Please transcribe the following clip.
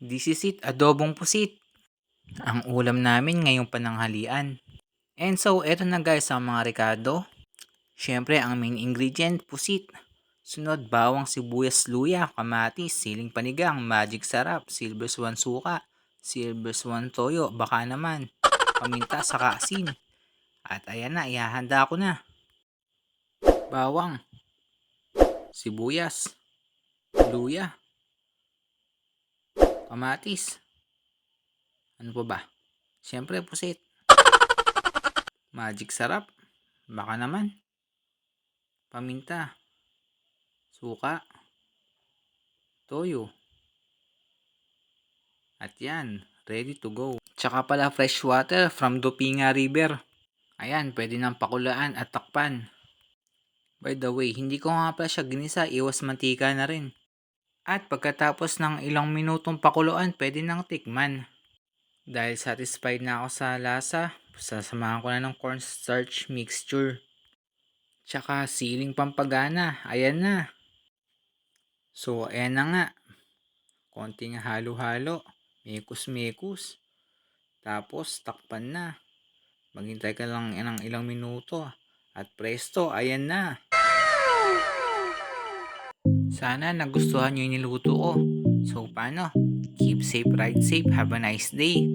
This is it, adobong pusit. Ang ulam namin ngayong pananghalian. And so, eto na guys ang mga rekado. Siyempre, ang main ingredient, pusit. Sunod, bawang, sibuyas, luya, kamatis, siling panigang, magic sarap, silver swan suka, silver swan toyo, baka naman, paminta, saka asin. At ayan na, ihahanda ko na. Bawang, sibuyas, luya, kamatis. Ano pa ba? Siyempre, pusit. Magic sarap, baka naman, paminta, suka, toyo. At yan, ready to go. Tsaka pala fresh water from Dupinga River. Ayan, pwede nang pakulaan at takpan. By the way, hindi ko nga pala siya ginisa, iwas mantika na rin. At pagkatapos ng ilang minutong pakuluan, pwede nang tikman. Dahil satisfied na ako sa lasa, sasamahan ko na ng cornstarch mixture. Tsaka siling pampagana, ayan na. So, ayan na nga. Konting halo-halo, mekos-mekos. Tapos, takpan na. Maghintay ka lang ng ilang minuto. At presto, ayan na. Sana nagustuhan nyo yung niluto ko. So, paano? Keep safe, ride safe. Have a nice day.